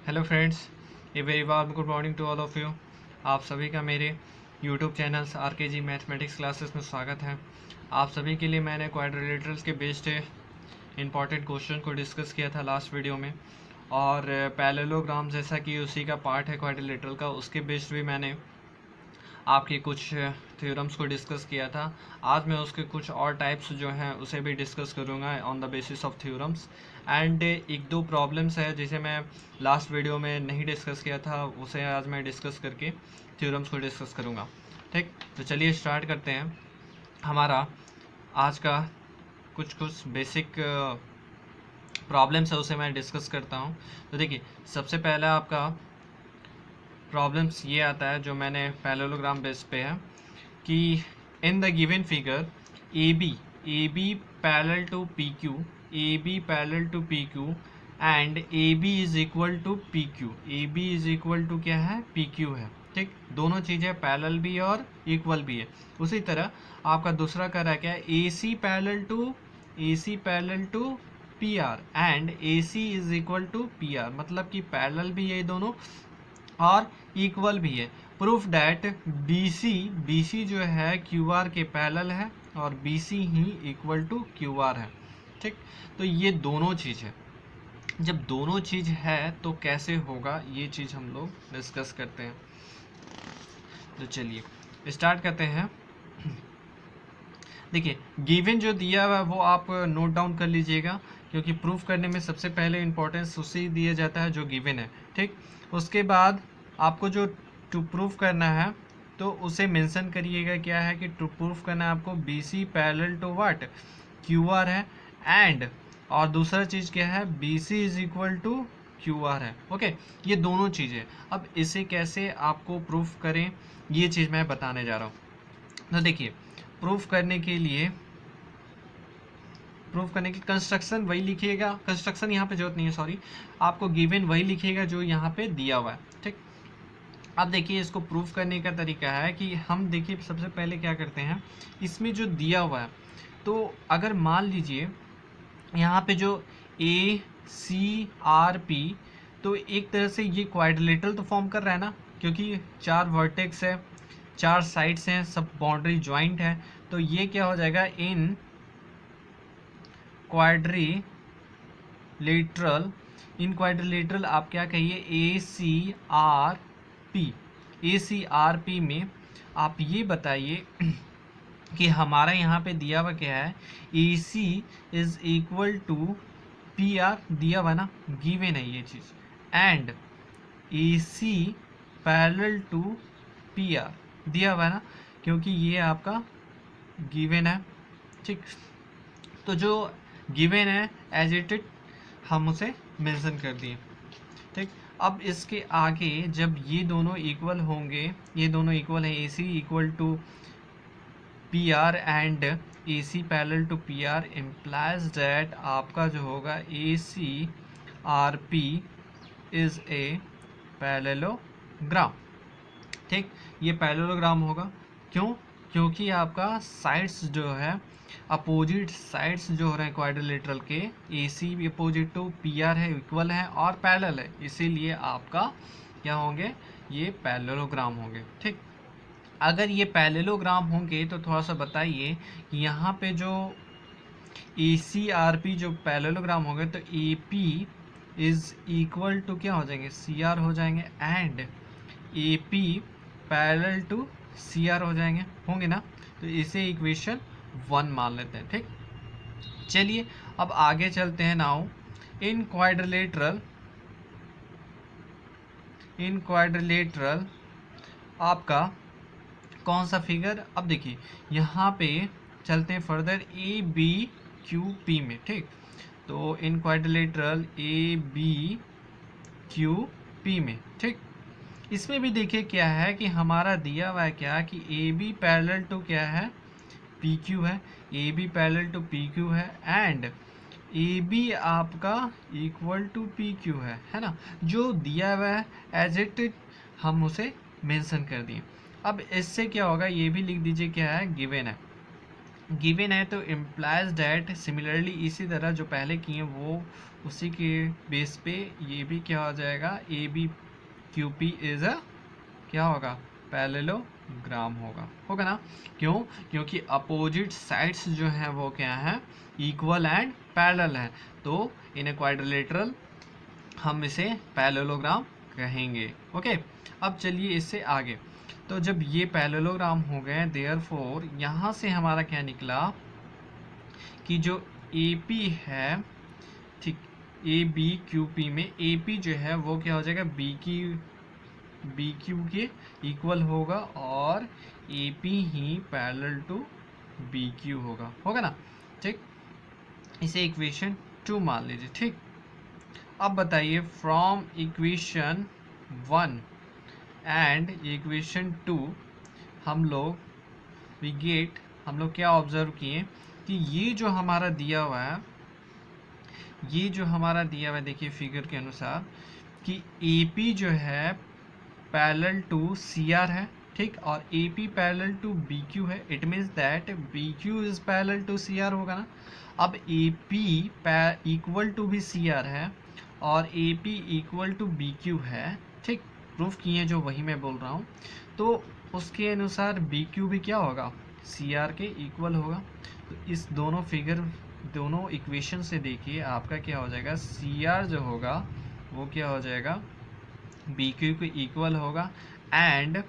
Hello friends, a very warm good morning to all of you. आप सभी का मेरे YouTube channel RKG mathematics classes में स्वागत है। आप सभी के लिए मैंने क्वाड्रिलेटरल्स के बेस्ड इंपॉर्टेंट क्वेश्चन को डिस्कस किया था लास्ट वीडियो में, और पैरेललोग्राम जैसा कि उसी का पार्ट है क्वाड्रिलेटरल का, उसके बेस्ड भी मैंने आपके कुछ थ्योरम्स को डिस्कस किया था। आज मैं उसके कुछ और टाइप्स जो हैं उसे भी डिस्कस करूंगा on the basis of theorems. And एक दो प्रॉब्लम्स है जिसे मैं लास्ट वीडियो में नहीं डिस्कस किया था, उसे आज मैं डिस्कस करके थ्योरम्स को डिस्कस करूंगा। ठीक, तो चलिए स्टार्ट करते हैं। हमारा आज का कुछ बेसिक प्रॉब्लम्स है उसे मैं डिस्कस करता हूँ। तो देखिए, सबसे पहला आपका प्रॉब्लम्स ये आता है जो मैंने पैरेललोग्राम बेस पे है कि in the given figure A B parallel to P Q, A B parallel to P Q and A B is equal to P Q. A B is equal to क्या है? P Q है। ठीक, दोनों चीज़ें parallel भी है और equal भी है। उसी तरह आपका दूसरा कर रहा है क्या है? A C parallel to P R and A C is equal to P R, मतलब कि पैरेलल भी है दोनों और इक्वल भी है। प्रूफ डैट बी सी जो है क्यू आर के पैरेलल है और बी सी ही इक्वल टू क्यू आर है। ठीक, तो ये दोनों चीज़ है। जब दोनों चीज़ है तो कैसे होगा, ये चीज़ हम लोग डिस्कस करते हैं। तो चलिए स्टार्ट करते हैं। देखिए, गिवन जो दिया हुआ है वो आप नोट डाउन कर लीजिएगा, क्योंकि प्रूफ करने में सबसे पहले इंपॉर्टेंस उसी दिया जाता है जो गिवन है। ठीक, उसके बाद आपको जो टू प्रूफ करना है तो उसे मेंशन करिएगा। क्या है कि टू प्रूफ करना है आपको B C parallel to what? Q R है। एंड और दूसरा चीज़ क्या है? B C is equal to Q R है। ओके, ये दोनों चीज़ें। अब इसे कैसे आपको प्रूफ करें ये चीज़ मैं बताने जा रहा हूँ। तो देखिए, प्रूफ करने की कंस्ट्रक्शन वही लिखिएगा। कंस्ट्रक्शन यहाँ पे जरूरत नहीं है, सॉरी, आपको गिवन वही लिखिएगा जो यहाँ पे दिया हुआ है। ठीक, अब देखिए, इसको प्रूफ करने का तरीका है कि हम देखिए सबसे पहले क्या करते हैं, इसमें जो दिया हुआ है, तो अगर मान लीजिए यहाँ पे जो ए सी आर पी, तो एक तरह से ये क्वाड्रिलेटरल तो फॉर्म कर रहा है ना, क्योंकि चार वर्टेक्स है, चार साइड्स हैं, सब बाउंड्री ज्वाइंट है। तो ये क्या हो जाएगा? इन क्वाड्रिलेटरल आप क्या कहिए? ए सी आर पी में आप ये बताइए कि हमारा यहाँ पे दिया हुआ क्या है? A C is equal to P R दिया हुआ ना, गिवन है ये चीज़। And A C parallel to P R दिया हुआ है ना, क्योंकि ये आपका गिवन है। ठीक, तो जो गिवन है एज इट हम उसे मेंशन कर दिए। ठीक, अब इसके आगे जब ये दोनों इक्वल होंगे, ये दोनों इक्वल है, A C equal to P R and A C parallel to P R, implies that आपका जो होगा A C R P is a parallelogram. ठीक, ये पैरेललोग्राम होगा। क्यों? क्योंकि आपका साइड्स जो है, अपोजिट साइड्स जो हो रहे हैं क्वाड्रिलेटरल के, ए सी अपोजिट टू पी आर है, इक्वल है और पैरेलल है, इसीलिए आपका क्या होंगे? ये पैरेललोग्राम होंगे। ठीक, अगर ये पैरेललोग्राम होंगे तो थोड़ा सा बताइए कि यहाँ पे जो ए सी आर पी जो पैरेललोग्राम होंगे तो A P is equal to क्या हो जाएंगे? सी आर हो जाएंगे। And A P parallel to C R हो जाएंगे, होंगे ना। तो इसे इक्वेशन 1 मान लेते हैं। ठीक, चलिए अब आगे चलते हैं। नाउ इन क्वाड्रिलेटरल आपका कौन सा फिगर? अब देखिए यहाँ पे चलते हैं further, A B Q P में। ठीक, तो in quadrilateral A B Q P में। ठीक, इसमें भी देखिए क्या है कि हमारा दिया हुआ है क्या कि ए बी पैरेलल टू क्या है? पी क्यू है। A B parallel to P Q है एंड ए बी आपका इक्वल टू पी क्यू है ना। जो दिया हुआ है एज इट हम उसे मेंशन कर दिए। अब इससे क्या होगा, ये भी लिख दीजिए क्या है? गिवन है। गिवन है तो इम्प्लाइज डैट सिमिलरली इसी तरह जो पहले किए वो उसी के बेस पे ये भी क्या हो जाएगा, A B Q P is a क्या होगा, पैरेललोग्राम होगा ना। क्यों? क्योंकि अपोजिट साइड्स जो हैं वो क्या हैं, इक्वल एंड पैरेलल है, तो इन ए क्वाड्रिलेटरल हम इसे पैरेललोग्राम कहेंगे। ओके, अब चलिए इससे आगे। तो जब ये पैरेललोग्राम हो गए, देयरफॉर यहाँ से हमारा क्या निकला कि जो AP है, ठीक, ए बी क्यू पी में AP जो है वो क्या हो जाएगा, बी क्यू के इक्वल होगा और AP ही पैरेलल टू बी क्यू होगा ना। ठीक, इसे इक्वेशन 2 मान लीजिए। ठीक, अब बताइए फ्रॉम इक्वेशन 1 एंड इक्वेशन 2 हम लोग क्या ऑब्जर्व किए कि ये जो हमारा दिया हुआ है, देखिए फिगर के अनुसार कि AP जो है पैरेलल टू CR है, ठीक, और AP पैरेलल टू BQ है। It means that BQ is parallel to CR होगा ना। अब AP इक्वल टू भी CR है और AP इक्वल टू BQ है, ठीक, प्रूफ किए जो वही मैं बोल रहा हूँ। तो उसके अनुसार BQ भी क्या होगा, CR के इक्वल होगा। तो इस दोनों इक्वेशन से देखिए आपका क्या हो जाएगा, CR जो होगा वो क्या हो जाएगा, BQ के इक्वल होगा, एंड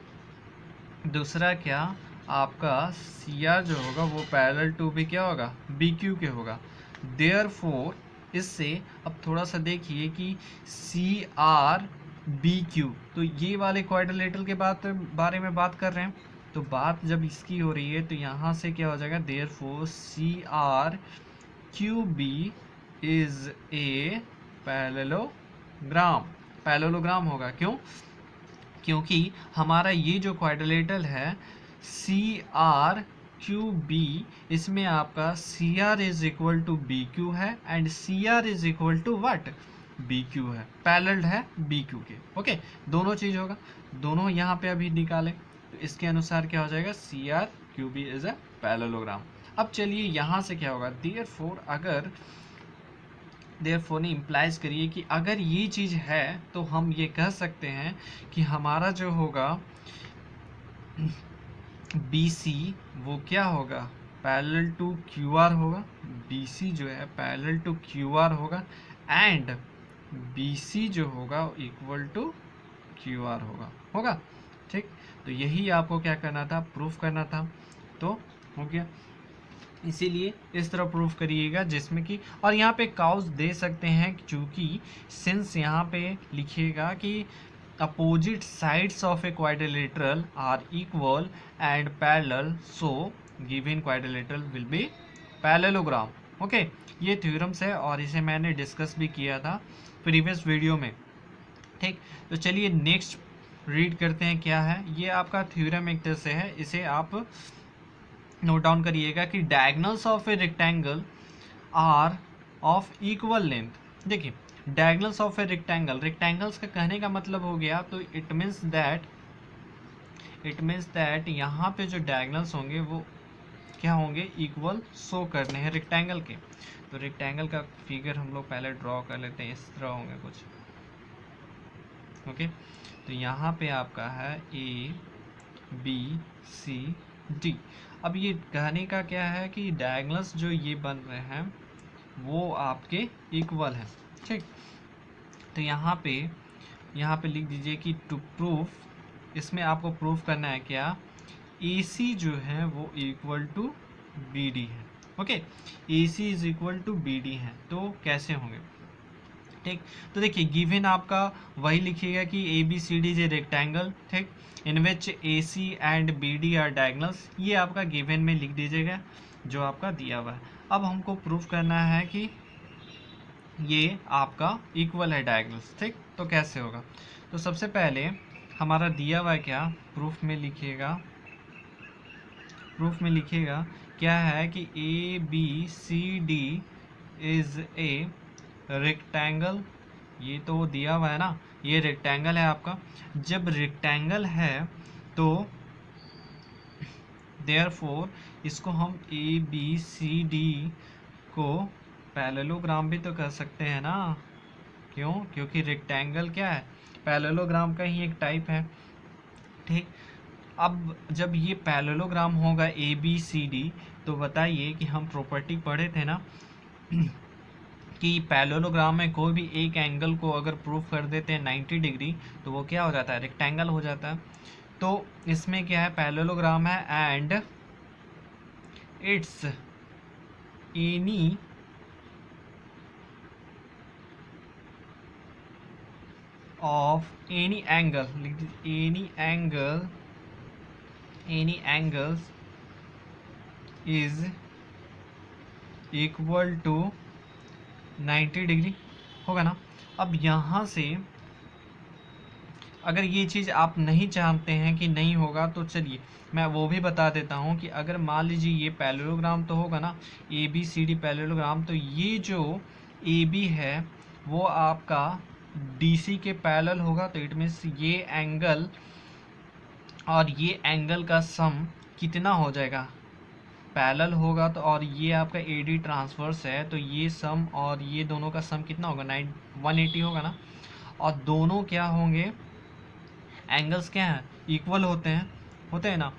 दूसरा क्या, आपका CR जो होगा वो पैरेलल टू भी क्या होगा, BQ के होगा। देयरफॉर इससे अब थोड़ा सा देखिए कि CR BQ, तो ये वाले क्वाड्रिलेटरल के बारे में बात कर रहे हैं। तो बात जब इसकी हो रही है तो यहाँ से क्या हो जाएगा, therefore CR QB is a parallelogram होगा। क्यों? क्योंकि हमारा ये जो क्वाड्रिलेटरल है CR QB, इसमें आपका CR is equal to BQ है and CR is equal to what, BQ है, पैरेलल है BQ के। ओके, दोनों चीज होगा, दोनों यहाँ पे अभी निकाले तो इसके अनुसार क्या हो जाएगा, CR QB is a parallelogram. अब चलिए यहाँ से क्या होगा, देयरफॉर ने इम्प्लाइज करिए कि अगर ये चीज़ है तो हम ये कह सकते हैं कि हमारा जो होगा BC वो क्या होगा, पैरेलल टू QR होगा। BC जो है पैरेलल टू QR होगा एंड BC जो होगा इक्वल टू QR होगा। ठीक, तो यही आपको क्या करना था, प्रूफ करना था। तो हो गया, इसीलिए इस तरह प्रूफ करिएगा जिसमें कि, और यहाँ पे काउज दे सकते हैं चूंकि सिंस यहाँ पे लिखिएगा कि opposite sides of a quadrilateral are equal and parallel, so given quadrilateral will be parallelogram. Okay, ये थ्योरम्स है और इसे मैंने डिस्कस भी किया था प्रीवियस वीडियो में। ठीक, तो चलिए नेक्स्ट रीड करते हैं क्या है। ये आपका थ्योरम एक तरह से है, इसे आप नोट डाउन करिएगा कि diagonals of a rectangle are of equal length. देखिए डायगोनल्स ऑफ ए रेक्टेंगल्स का कहने का मतलब हो गया, तो इट मीन्स दैट यहाँ पे जो डायगोनल्स होंगे वो क्या होंगे, इक्वल शो करने हैं रेक्टेंगल के। तो रेक्टेंगल का फिगर हम लोग पहले ड्रॉ कर लेते हैं, इस तरह होंगे कुछ। ओके, तो यहाँ पे आपका है ABCD। अब ये कहने का क्या है कि डायगोनल्स जो ये बन रहे हैं वो आपके इक्वल हैं। ठीक, तो यहाँ पे लिख दीजिए कि टू प्रूफ, इसमें आपको प्रूफ करना है क्या, AC जो है वो इक्वल टू BD है। Okay, AC is equal to BD है, तो कैसे होंगे। ठीक, तो देखिए गिवन आपका वही लिखिएगा कि ABCD इज ए रेक्टेंगल, ठीक, in which AC and BD are diagonals, ये आपका गिवन में लिख दीजिएगा जो आपका दिया हुआ है। अब हमको प्रूफ करना है कि ये आपका इक्वल है डायगोनल्स। ठीक, तो कैसे होगा, तो सबसे पहले हमारा दिया हुआ है क्या, प्रूफ में लिखिएगा क्या है कि ABCD इज ए रेक्टेंगल। ये तो दिया हुआ है ना, ये रेक्टेंगल है आपका। जब रेक्टेंगल है तो देयरफॉर इसको हम ए बी सी डी को पैरेललोग्राम भी तो कर सकते हैं ना। क्यों? क्योंकि रेक्टेंगल क्या है, पैरेललोग्राम का ही एक टाइप है। ठीक, अब जब ये पैरेललोग्राम होगा ए बी सी डी, तो बताइए कि हम प्रॉपर्टी पढ़े थे ना कि पैरेललोग्राम में कोई भी एक एंगल को अगर प्रूव कर देते हैं 90 डिग्री तो वो क्या हो जाता है, रेक्टेंगल हो जाता है। तो इसमें क्या है, पैरेललोग्राम है and it's any of any angle, any angles is equal to 90 degree होगा ना। अब यहाँ से अगर ये चीज़ आप नहीं जानते हैं कि नहीं होगा, तो चलिए मैं वो भी बता देता हूँ कि अगर मान लीजिए ये पैरेललोग्राम तो होगा ना, A B C D parallelogram, तो ये जो ए बी है वो आपका डी सी के पैरेलल होगा। तो इट मीन्स ये एंगल और ये एंगल का सम कितना हो जाएगा, पैरेलल होगा। तो और ये आपका ए डी ट्रांसवर्स है, तो ये सम और ये दोनों का सम कितना होगा, 180 होगा ना। और दोनों क्या होंगे, एंगल्स क्या हैं, इक्वल होते हैं ना।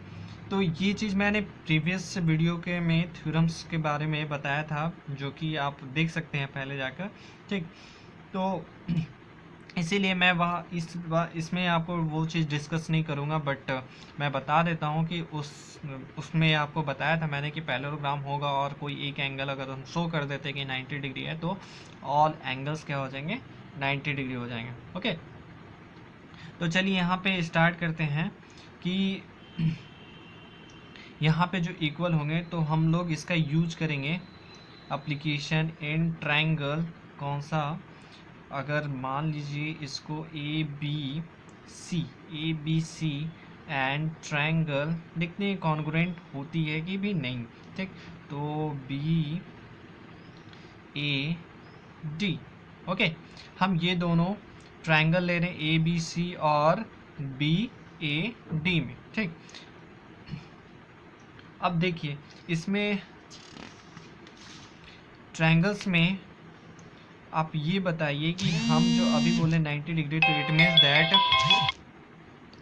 तो ये चीज़ मैंने प्रीवियस वीडियो के में थ्योरम्स के बारे में बताया था, जो कि आप देख सकते हैं पहले जाकर। ठीक, तो इसीलिए मैं इसमें आपको वो चीज़ डिस्कस नहीं करूँगा, बट मैं बता देता हूँ कि उसमें आपको बताया था मैंने कि पैरेललोग्राम होगा और कोई एक एंगल अगर हम शो कर देते कि 90 डिग्री है, तो ऑल एंगल्स क्या हो जाएंगे, 90 डिग्री हो जाएंगे। ओके, तो चलिए यहाँ पे स्टार्ट करते हैं कि यहाँ पे जो इक्वल होंगे तो हम लोग इसका यूज करेंगे एप्लीकेशन इन ट्रायंगल। कौन सा, अगर मान लीजिए इसको A B C and triangle देखते हैं कॉन्ग्रुएंट होती है कि भी नहीं। ठीक, तो बी ए डी, ओके, हम ये दोनों ट्रायंगल ले रहे हैं ए बी सी और बी ए डी में। ठीक, अब देखिए इसमें ट्रायंगल्स में आप ये बताइए कि हम जो अभी बोले 90 डिग्री, तो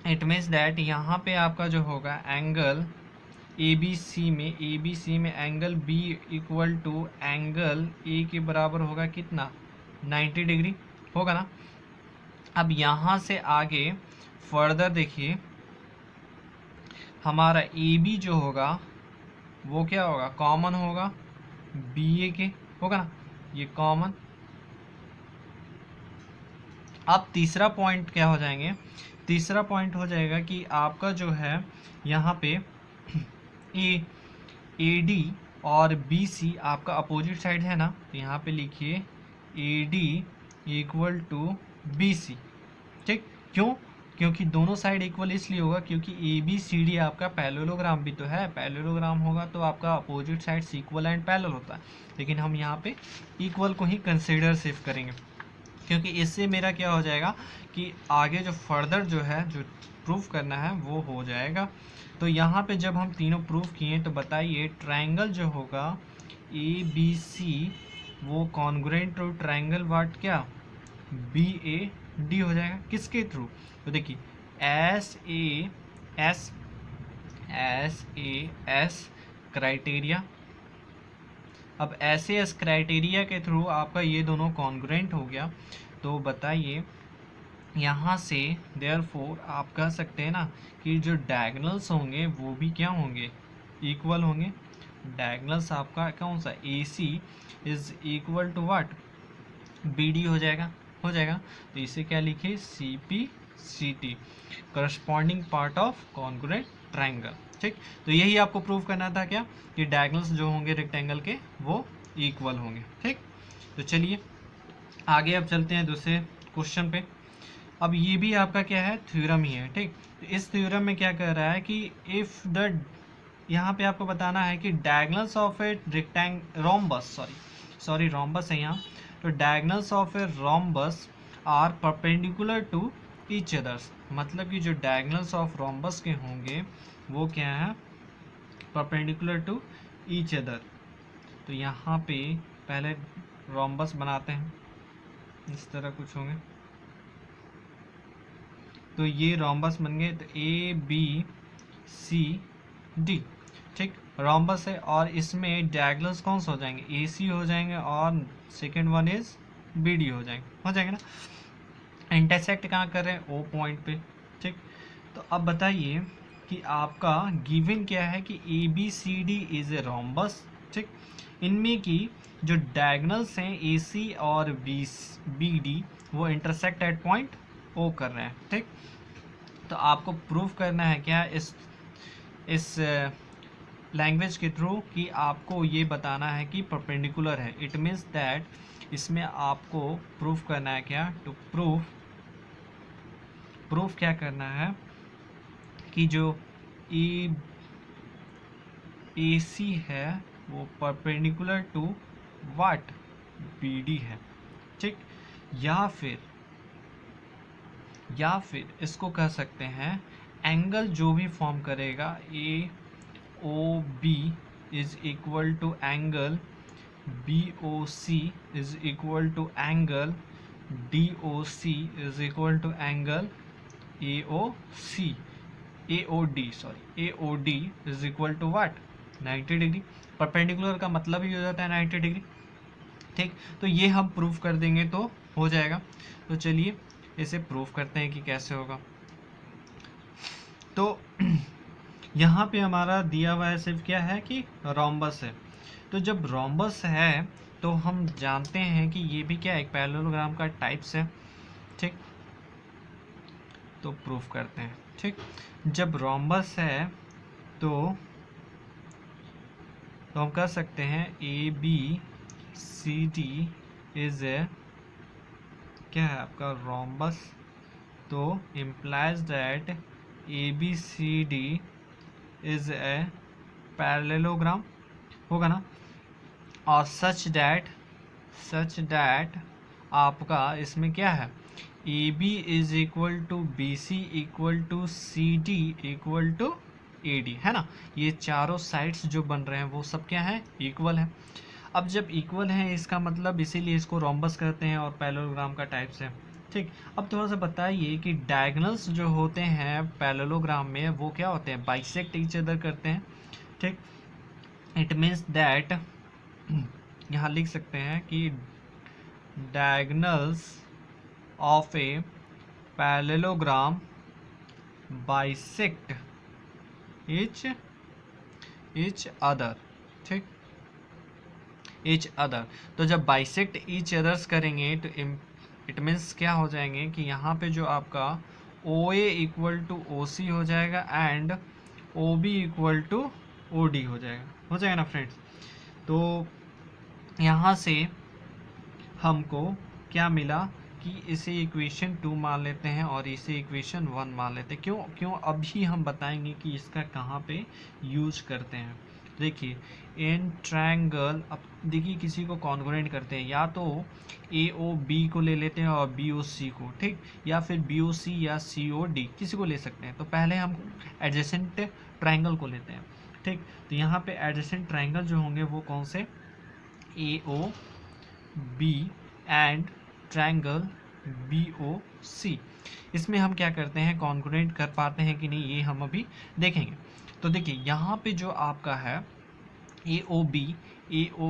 इट मीन्स दैट यहाँ पे आपका जो होगा एंगल ए बी सी में angle B equal to angle A के बराबर होगा कितना, 90 डिग्री होगा ना। अब यहाँ से आगे फर्दर देखिए, हमारा ए बी जो होगा वो क्या होगा, कॉमन होगा बी ए के, होगा ना, ये कॉमन। अब तीसरा पॉइंट क्या हो जाएंगे, तीसरा पॉइंट हो जाएगा कि आपका जो है यहाँ पे ए डी और बी सी आपका अपोजिट साइड है ना, तो यहाँ पे लिखिए A D equal to B C. ठीक, क्यों, क्योंकि दोनों साइड इक्वल इसलिए होगा क्योंकि ए बी सी डी आपका पैरेललोग्राम भी तो है, पैरेललोग्राम होगा तो आपका opposite side equal and parallel होता है, लेकिन हम यहाँ पे इक्वल को ही कंसीडर सिर्फ करेंगे, क्योंकि इससे मेरा क्या हो जाएगा कि आगे जो फर्दर जो है जो प्रूफ करना है वो हो जाएगा। तो यहाँ पे जब हम तीनों प्रूफ किए तो बताइए ट्रायंगल जो होगा ए बी सी वो कॉन्ग्रुएंट टू ट्रायंगल व्हाट क्या, बी ए डी हो जाएगा। किसके थ्रू, तो देखिए एस ए एस क्राइटेरिया। अब ऐसे एस क्राइटेरिया के थ्रू आपका ये दोनों कॉन्ग्रुएंट हो गया। तो बताइए यहाँ से देयरफॉर आप कह सकते हैं ना कि जो डायगोनल्स होंगे वो भी क्या होंगे, इक्वल होंगे। डायगोनल्स आपका कौन सा, A C is equal to what, B D हो जाएगा। तो इसे क्या लिखे, C P C T, corresponding part of congruent triangle. ठीक, तो यही आपको प्रूव करना था क्या, कि डायगोनल्स जो होंगे रेक्टेंगल के वो इक्वल होंगे। ठीक, तो चलिए आगे अब चलते हैं दूसरे क्वेश्चन पे। अब ये भी आपका क्या है, थ्योरम ही है। ठीक, तो इस थ्योरम में क्या कह रहा है कि इफ द, यहाँ पे आपको बताना है कि diagonals of a rhombus, sorry rhombus है यहाँ, तो diagonals of a rhombus are perpendicular to each others, मतलब कि जो डायगोनल्स ऑफ रोम्बस के होंगे वो क्या है, परपेंडिकुलर टू ईच अदर। तो यहाँ पे पहले रोम्बस बनाते हैं, इस तरह कुछ होंगे। तो ये रोम्बस बन गए, तो ए बी सी डी, ठीक, रोम्बस है। और इसमें डायगोनल्स कौन से हो जाएंगे, ए सी हो जाएंगे और second one is B D हो जाएंगे ना। इंटरसेक्ट कहाँ कर रहे हैं, ओ पॉइंट पे, ठीक। तो अब बताइए कि आपका गिवन क्या है कि A B C D is a rhombus, ठीक। इनमें की जो डायगोनल्स हैं ए सी और बी डी वो इंटरसेक्ट एट पॉइंट ओ कर रहे हैं, ठीक। तो आपको प्रूफ करना है क्या इस लैंग्वेज के थ्रू कि आपको ये बताना है कि परपेंडिकुलर है। इट मीन्स दैट इसमें आपको प्रूफ करना है क्या, टू प्रूफ क्या करना है कि जो ए सी है वो perpendicular to what, B D है, ठीक। या फिर इसको कह सकते हैं एंगल जो भी फॉर्म करेगा A O B is equal to angle B O C is equal to angle D O C is equal to angle A O D is equal to what, 90 degree. Perpendicular का मतलब ही हो जाता है 90 degree, ठीक। तो ये हम proof कर देंगे तो हो जाएगा। तो चलिए इसे प्रूफ करते हैं कि कैसे होगा। तो यहाँ पे हमारा दिया हुआ है सिर्फ क्या है कि रोम्बस है। तो जब रोम्बस है तो हम जानते हैं कि ये भी क्या एक पैरेललोग्राम का टाइप्स है, ठीक। तो प्रूफ करते हैं, ठीक। जब रोम्बस है तो हम कह सकते हैं A B C D is a क्या है आपका रोम्बस। तो implies that A B C D is a parallelogram होगा ना। और सच दैट आपका इसमें क्या है, A B is equal to B C equal to C D equal to A D, है ना। ये चारों साइड्स जो बन रहे हैं वो सब क्या है, इक्वल है। अब जब इक्वल है इसका मतलब इसीलिए इसको रोम्बस कहते हैं और पैरेललोग्राम का टाइप्स है, ठीक। अब थोड़ा सा बताइए कि डायगोनल्स जो होते हैं पैरेललोग्राम में वो क्या होते हैं, बाइसेक्ट ईच अदर करते हैं, ठीक। इट मीन्स दैट यहाँ लिख सकते हैं कि diagonals of a parallelogram bisect each other, ठीक, ईच अदर। तो जब बाइसेक्ट ईच अदर्स करेंगे तो इट मीन्स क्या हो जाएंगे कि यहाँ पे जो आपका ओ A equal to O C हो जाएगा and O B equal to O D हो जाएगा ना फ्रेंड्स। तो यहाँ से हमको क्या मिला कि इसे इक्वेशन 2 मान लेते हैं और इसे इक्वेशन 1 मान लेते हैं। क्यों अभी हम बताएंगे कि इसका कहाँ पे यूज करते हैं। देखिए इन ट्रायंगल, अब देखिए किसी को कॉन्ग्रुएंट करते हैं, या तो ए ओ बी को ले लेते हैं और बी ओ सी को, ठीक, या फिर बी ओ सी या सी ओ डी किसी को ले सकते हैं। तो पहले हम एडजेसेंट ट्रायंगल को लेते हैं, ठीक। तो यहाँ पे एडजेसेंट ट्रायंगल जो होंगे वो कौन से, A O B and triangle B O C. इसमें हम क्या करते हैं, कॉन्ग्रुएंट कर पाते हैं कि नहीं ये हम अभी देखेंगे। तो देखिए यहाँ पे जो आपका है ए ओ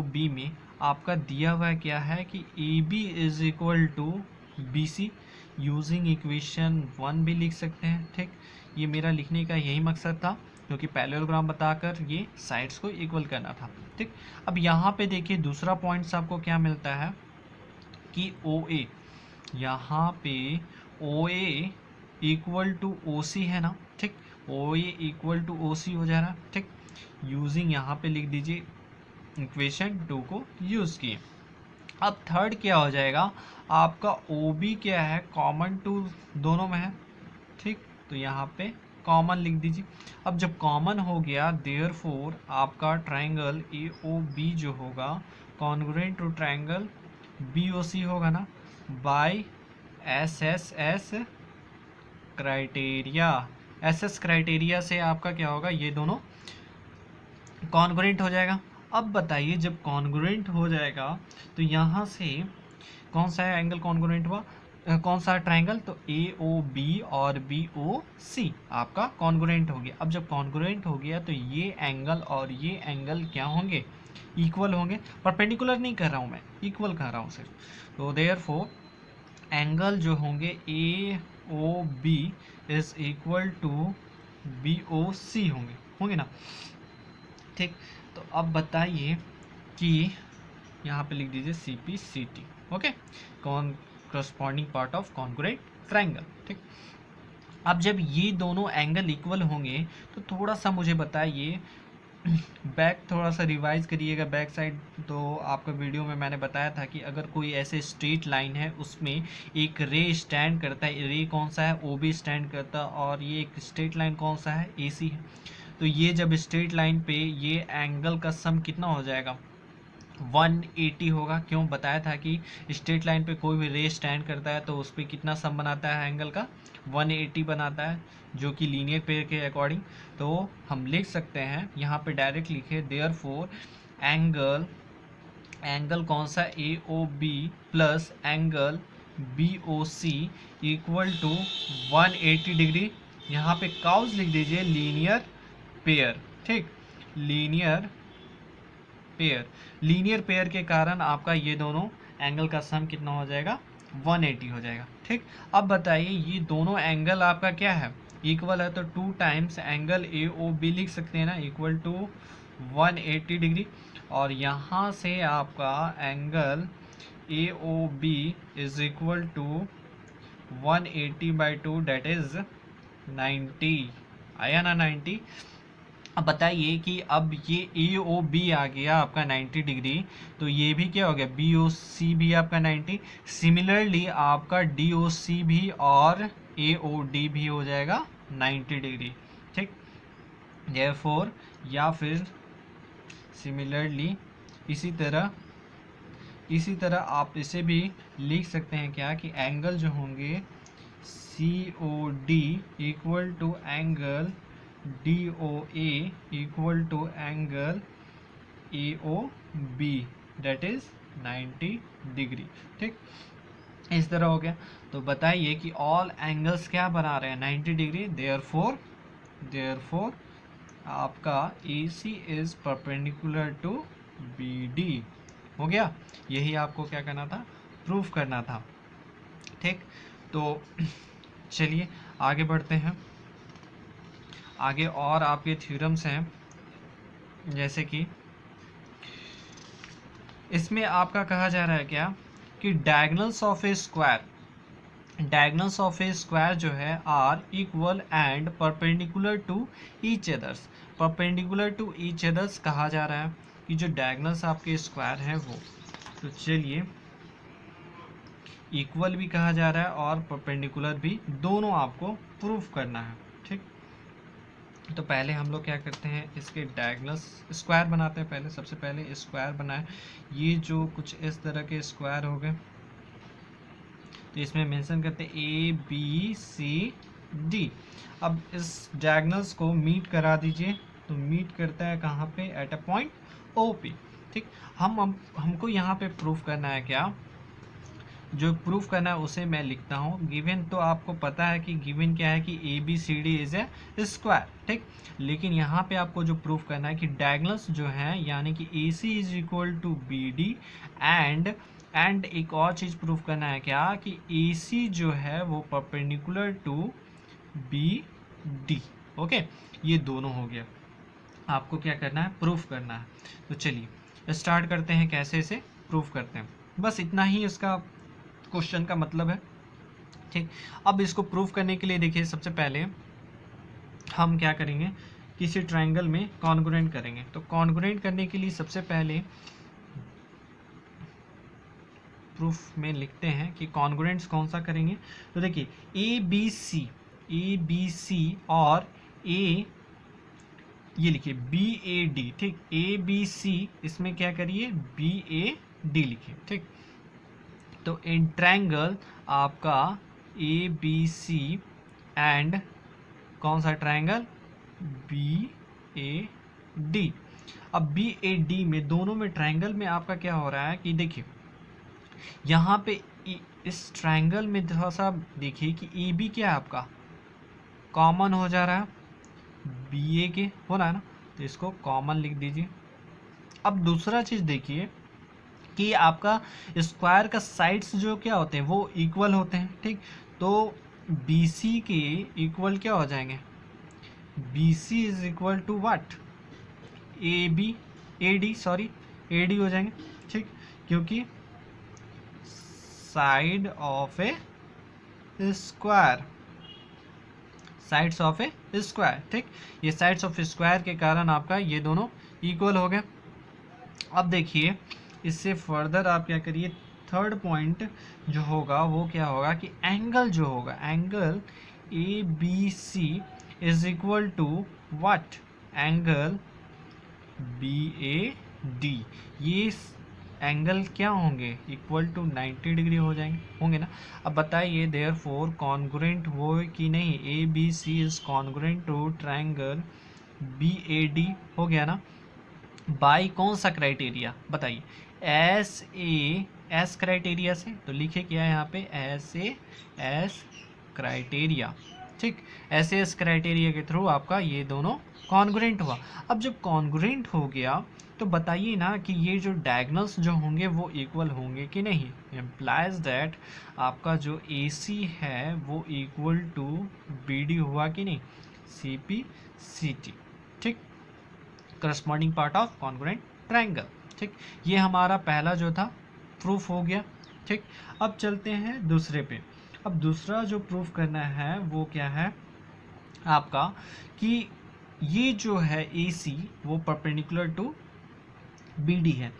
बी में आपका दिया हुआ क्या है कि A B is equal to B C, using equation 1 भी लिख सकते हैं, ठीक। ये मेरा लिखने का यही मकसद था क्योंकि पैरेललोग्राम बताकर ये साइड्स को इक्वल करना था, ठीक। अब यहाँ पे देखिए दूसरा पॉइंट्स आपको क्या मिलता है कि ओ ए, यहाँ पे ओ ए इक्वल टू ओ सी है ना, ठीक। ओ A equal to O C हो जा रहा है, ठीक। यूजिंग यहाँ पे लिख दीजिए इक्वेशन 2 को यूज़ किए। अब थर्ड क्या हो जाएगा आपका, ओ बी क्या है, कॉमन टू दोनों में है, ठीक। तो यहाँ पे कॉमन लिख दीजिए। अब जब कॉमन हो गया देयरफॉर आपका ट्रायंगल ए ओ बी जो होगा congruent to triangle B O C होगा ना, by S criteria. S criteria से आपका क्या होगा, ये दोनों कॉन्ग्रुएंट हो जाएगा। अब बताइए जब कॉन्ग्रुएंट हो जाएगा तो यहाँ से कौन सा एंगल कॉन्ग्रुएंट हुआ, कौन सा ट्रायंगल, तो ए ओ बी और बी ओ सी आपका कॉन्ग्रुएंट हो गया। अब जब कॉन्ग्रुएंट हो गया तो ये एंगल और ये एंगल क्या होंगे, इक्वल होंगे। परपेंडिकुलर नहीं कर रहा हूँ मैं, इक्वल कर रहा हूँ सिर्फ। तो देयरफॉर एंगल जो होंगे A O B is equal to B O C होंगे ना, ठीक। तो अब बताइए कि यहाँ पे लिख दीजिए C P C T, okay, corresponding part of congruent triangle, ठीक। अब जब ये दोनों एंगल इक्वल होंगे तो थोड़ा सा मुझे बताइए, बैक थोड़ा सा रिवाइज करिएगा बैक साइड। तो आपका वीडियो में मैंने बताया था कि अगर कोई ऐसे स्ट्रेट लाइन है उसमें एक रे स्टैंड करता है, रे कौन सा है, ओ बी स्टैंड करता है, और ये एक स्ट्रेट लाइन कौन सा है, ए सी है। तो ये जब स्ट्रेट लाइन पे ये एंगल का सम कितना हो जाएगा, 180 होगा। क्यों, बताया था कि स्ट्रेट लाइन पे कोई भी रे स्टैंड करता है तो उस पर कितना सम बनाता है एंगल का, 180 बनाता है, जो कि लीनियर पेयर के अकॉर्डिंग। तो हम लिख सकते हैं यहाँ पे डायरेक्ट लिखे, देयरफॉर एंगल कौन सा, A O B plus angle B O C equal to 180 degree. यहाँ पे काउज लिख दीजिए, लीनियर पेयर, ठीक, लीनियर पेयर के कारण आपका ये दोनों एंगल का सम कितना हो जाएगा, 180 हो जाएगा, ठीक। अब बताइए ये दोनों एंगल आपका क्या है, इक्वल है, तो 2 times angle A O B लिख सकते हैं ना, इक्वल टू 180 डिग्री। और यहाँ से आपका angle A O B is equal to 180/2 that is 90, आया ना 90। अब बताइए कि अब ये ए ओ बी आ गया आपका 90 डिग्री, तो ये भी क्या हो गया, बी ओ सी भी आपका 90। सिमिलरली आपका डी ओ सी भी और ए ओ डी भी हो जाएगा 90 डिग्री, ठीक। देयरफॉर या फिर सिमिलरली इसी तरह आप इसे भी लिख सकते हैं क्या, कि एंगल जो होंगे C O D equal to angle D O A equal to angle A O B that is 90 degree, ठीक। इस तरह हो गया। तो बताइए कि ऑल एंगल्स क्या बना रहे हैं, 90 डिग्री। देयरफॉर आपका A C is perpendicular to B D, हो गया। यही आपको क्या करना था, प्रूफ करना था, ठीक। तो चलिए आगे बढ़ते हैं। आगे और आपके थ्योरम्स हैं, जैसे कि इसमें आपका कहा जा रहा है क्या, कि डायगोनल्स ऑफ ए स्क्वायर जो है are equal and perpendicular to each others. Perpendicular to each others कहा जा रहा है कि जो डायगोनल्स आपके स्क्वायर हैं वो, तो चलिए इक्वल भी कहा जा रहा है और परपेंडिकुलर भी, दोनों आपको प्रूफ करना है, ठीक। तो पहले हम लोग क्या करते हैं, इसके डायगोनल्स स्क्वायर बनाते हैं। पहले सबसे पहले स्क्वायर बनाए, ये जो कुछ इस तरह के स्क्वायर हो गए, तो इसमें मेंशन करते हैं ए बी सी डी। अब इस डायगोनल्स को मीट करा दीजिए, तो मीट करता है कहाँ पे, at a point O P, ठीक। हमको यहाँ पे प्रूफ करना है क्या, जो प्रूफ करना है उसे मैं लिखता हूँ। गिवन तो आपको पता है कि गिवन क्या है, कि A B C D is a square, ठीक। लेकिन यहाँ पे आपको जो प्रूफ करना है कि डायगोनल्स जो हैं, यानी कि A C is equal to B D and एक और चीज़ प्रूफ करना है क्या, कि ए सी जो है वो perpendicular to B D, okay. ये दोनों हो गया, आपको क्या करना है, प्रूफ करना है। तो चलिए स्टार्ट करते हैं, कैसे इसे प्रूफ करते हैं। बस इतना ही इसका क्वेश्चन का मतलब है, ठीक। अब इसको प्रूफ करने के लिए देखिए, सबसे पहले हम क्या करेंगे, किसी ट्रायंगल में कॉन्ग्रुएंट करेंगे। तो कॉन्ग्रुएंट करने के लिए सबसे पहले प्रूफ में लिखते हैं कि कॉन्ग्रुएंट्स कौन सा करेंगे। तो देखिए ए बी सी और ए, ये लिखिए बी ए डी, ठीक। ए बी सी, इसमें क्या करिए, बी ए डी लिखिए, ठीक। तो इन ट्रायंगल आपका ए बी सी एंड कौन सा ट्रायंगल, बी ए डी, अब बी ए डी में, दोनों में ट्रायंगल में आपका क्या हो रहा है कि देखिए यहाँ पे इस ट्रायंगल में थोड़ा सा देखिए कि ए बी क्या है आपका कॉमन हो जा रहा है, बी ए के हो रहा है ना, तो इसको कॉमन लिख दीजिए। अब दूसरा चीज़ देखिए कि आपका स्क्वायर का साइड्स जो क्या होते हैं वो इक्वल होते हैं, ठीक। तो बी सी के इक्वल क्या हो जाएंगे, B C is equal to what, A B, A D, sorry A D हो जाएंगे, ठीक, क्योंकि side of a square, sides of a square, ठीक, ये साइड्स ऑफ स्क्वायर के कारण आपका ये दोनों इक्वल हो गए। अब देखिए इससे फर्दर आप क्या करिए, थर्ड पॉइंट जो होगा वो क्या होगा कि एंगल जो होगा, angle A B C is equal to what, angle B A D, ये एंगल क्या होंगे, इक्वल टू 90 डिग्री हो जाएंगे, होंगे ना। अब बताइए देयरफॉर कॉन्ग्रुएंट हो कि नहीं, A B C is congruent to triangle B A D, हो गया ना। बाई कौन सा क्राइटेरिया बताइए, एस क्राइटेरिया से, तो लिखे क्या है यहाँ पे एस क्राइटेरिया, ठीक, एस क्राइटेरिया के थ्रू आपका ये दोनों कॉन्ग्रुएंट हुआ। अब जब कॉन्ग्रुएंट हो गया तो बताइए ना कि ये जो डायगोनल्स जो होंगे वो इक्वल होंगे कि नहीं, इम्प्लाइज दैट आपका जो ए सी है वो इक्वल टू बी डी हुआ कि नहीं, सी पी सी टी, ठीक, corresponding part of congruent triangle, ठीक। ये हमारा पहला जो था प्रूफ हो गया, ठीक। अब चलते हैं दूसरे पे। अब दूसरा जो प्रूफ करना है वो क्या है आपका कि ये जो है ए सी वो परपेंडिकुलर टू बी डी है।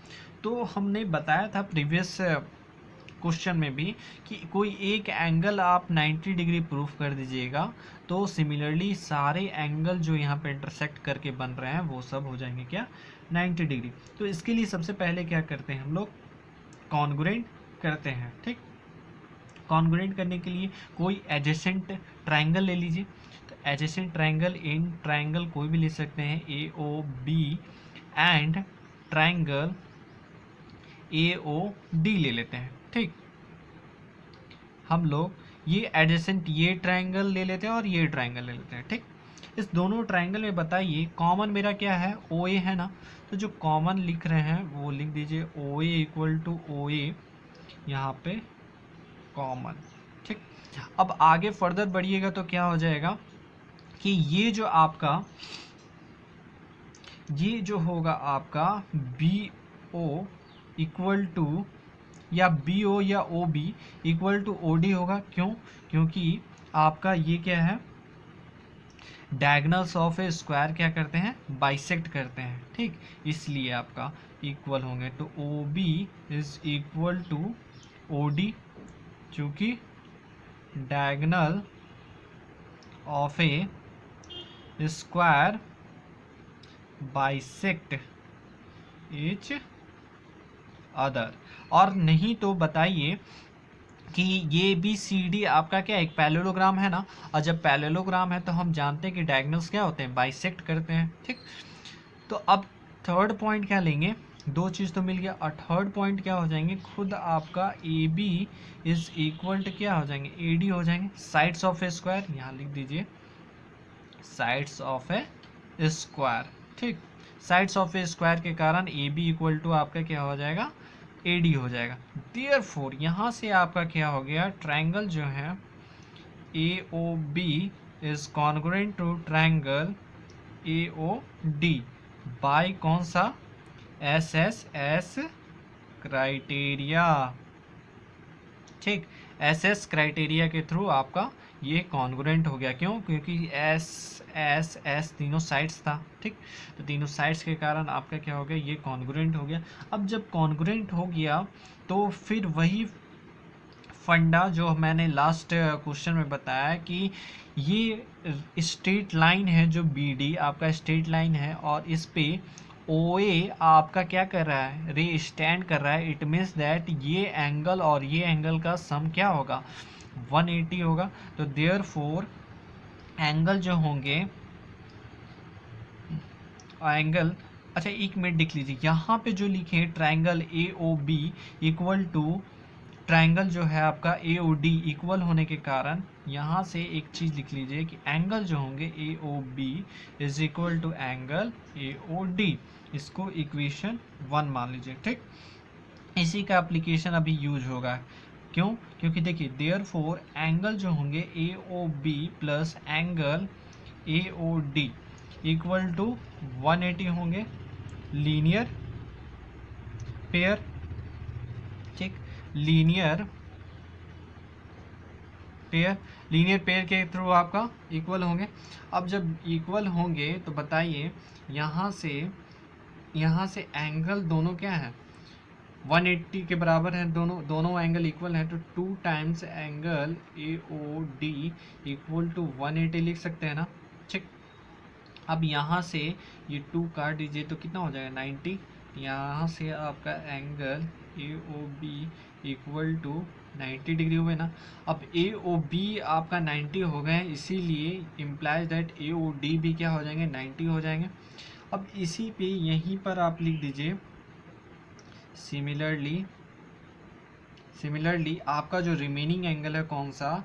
तो हमने बताया था प्रीवियस क्वेश्चन में भी कि कोई एक एंगल आप 90 डिग्री प्रूफ कर दीजिएगा तो सिमिलरली सारे एंगल जो यहाँ पे इंटरसेक्ट करके बन रहे हैं वो सब हो जाएंगे क्या 90 डिग्री। तो इसके लिए सबसे पहले क्या करते हैं हम लोग, कॉन्ग्रुएंट करते हैं, ठीक। कॉन्ग्रुएंट करने के लिए कोई एडजेसेंट ट्रायंगल ले लीजिए। तो एडजेसेंट ट्रायंगल इन ट्रायंगल कोई भी ले सकते हैं, A O B and triangle A O D ले लेते हैं, ठीक। हम लोग ये एडजेसेंट ये ट्रायंगल ले लेते हैं और ये ट्रायंगल ले लेते हैं, ठीक। इस दोनों ट्रायंगल में बताइए कॉमन मेरा क्या है, ओ ए है ना, तो जो कॉमन लिख रहे हैं वो लिख दीजिए ओ ए इक्वल टू ओ ए, यहाँ पे कॉमन, ठीक। अब आगे फर्दर बढ़िएगा तो क्या हो जाएगा कि ये जो आपका ये जो होगा आपका बी ओ इक्वल टू या बी ओ या O B equal to O D होगा, क्यों, क्योंकि आपका ये क्या है डायगोनल्स ऑफ ए स्क्वायर क्या करते हैं बाइसेक्ट करते हैं, ठीक, इसलिए आपका इक्वल होंगे। तो O B is equal to O D, चूँकि diagonal of a square bisect each other. और नहीं तो बताइए कि ये बी सी डी आपका क्या एक पैरेललोग्राम है ना, और जब पैरेललोग्राम है तो हम जानते हैं कि डायगोनल्स क्या होते हैं बाइसेक्ट करते हैं, ठीक। तो अब थर्ड पॉइंट क्या लेंगे, दो चीज़ तो मिल गया, और थर्ड पॉइंट क्या हो जाएंगे, खुद आपका A B is equal to क्या हो जाएंगे ए डी हो जाएंगे। साइड्स ऑफ ए स्क्वायर यहाँ लिख दीजिए साइड्स ऑफ ए स्क्वायर, ठीक। साइड्स ऑफ ए स्क्वायर के कारण ए बी इक्वल टू आपका क्या हो जाएगा ए डी हो जाएगा। देयरफॉर यहाँ से आपका क्या हो गया, ट्रायंगल जो है A O B is congruent to triangle A O D by कौन सा एस क्राइटेरिया, ठीक। एस क्राइटेरिया के थ्रू आपका ये कॉन्ग्रुएंट हो गया, क्यों, क्योंकि एस तीनों साइड्स था, ठीक। तो तीनों साइड्स के कारण आपका क्या हो गया ये कॉन्ग्रुएंट हो गया। अब जब कॉन्ग्रुएंट हो गया तो फिर वही फंडा जो मैंने लास्ट क्वेश्चन में बताया कि ये स्ट्रेट लाइन है जो बी डी आपका स्ट्रेट लाइन है और इस पे ओ ए आपका क्या कर रहा है रे स्टैंड कर रहा है, इट मीन्स दैट ये एंगल और ये एंगल का सम क्या होगा 180 होगा। तो देयरफॉर एंगल जो होंगे एंगल अच्छा एक मिनट देख लीजिए, यहाँ पे जो लिखे हैं triangle A O B equal to triangle जो है आपका ए ओ डी इक्वल होने के कारण यहाँ से एक चीज़ लिख लीजिए कि एंगल जो होंगे A O B is equal to angle A O D. इसको इक्वेशन 1 मान लीजिए, ठीक। इसी का एप्लीकेशन अभी यूज होगा। क्यों? क्योंकि देखिए देयरफॉर एंगल जो होंगे A O B plus angle A O D equal to 180 होंगे लीनियर पेयर, ठीक। लीनियर पेयर के थ्रू आपका इक्वल होंगे। अब जब इक्वल होंगे तो बताइए यहाँ से एंगल दोनों क्या है, 180 के बराबर है, दोनों एंगल इक्वल है, तो 2 times angle A O D equal to 180 लिख सकते हैं ना, ठीक। अब यहाँ से ये 2 काट दीजिए तो कितना हो जाएगा 90। यहाँ से आपका angle A O B equal to 90 degree हुए ना। अब ए ओ बी आपका 90 हो गए, इसीलिए implies that A O D भी क्या हो जाएंगे 90 हो जाएंगे। अब इसी पे यहीं पर आप लिख दीजिए सिमिलरली आपका जो रिमेनिंग एंगल है कौन सा,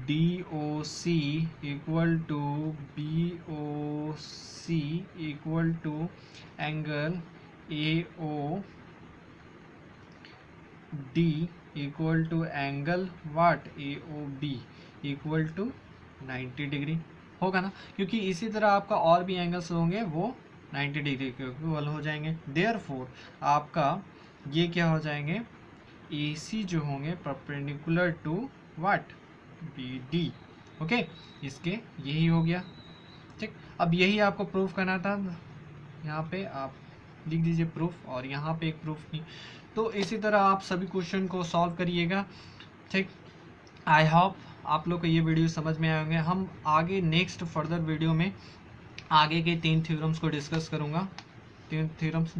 D O C equal to B O C equal to angle A O D equal to angle what A O B equal to 90 degree होगा ना, क्योंकि इसी तरह आपका और भी एंगल्स होंगे वो 90 डिग्री के इक्वल हो जाएंगे। देयरफॉर आपका ये क्या हो जाएंगे, ए सी जो होंगे perpendicular to what B D. Okay, इसके यही हो गया, ठीक। अब यही आपको प्रूफ करना था, यहाँ पे आप लिख दीजिए प्रूफ और यहाँ पे एक प्रूफ नहीं। तो इसी तरह आप सभी क्वेश्चन को सॉल्व करिएगा, ठीक। आई होप आप लोग को ये वीडियो समझ में आए होंगे। हम आगे नेक्स्ट फर्दर वीडियो में आगे के 3 थ्योरम्स को डिस्कस करूँगा। 2 थ्योरम्स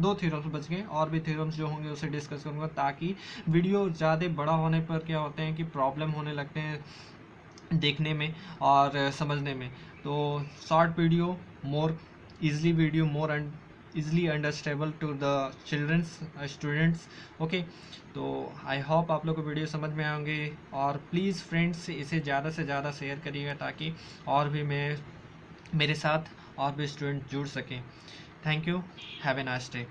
बच गए, और भी थ्योरम्स जो होंगे उसे डिस्कस करूँगा, ताकि वीडियो ज़्यादा बड़ा होने पर क्या होते हैं कि प्रॉब्लम होने लगते हैं देखने में और समझने में। तो short video more easily understandable to the childrens students. Okay, तो आई होप आप लोग को वीडियो समझ में आएंगे, और प्लीज़ फ्रेंड्स इसे ज़्यादा से ज़्यादा शेयर करिएगा, ताकि और भी मेरे साथ और भी स्टूडेंट जुड़ सकें। Thank you, have a nice day.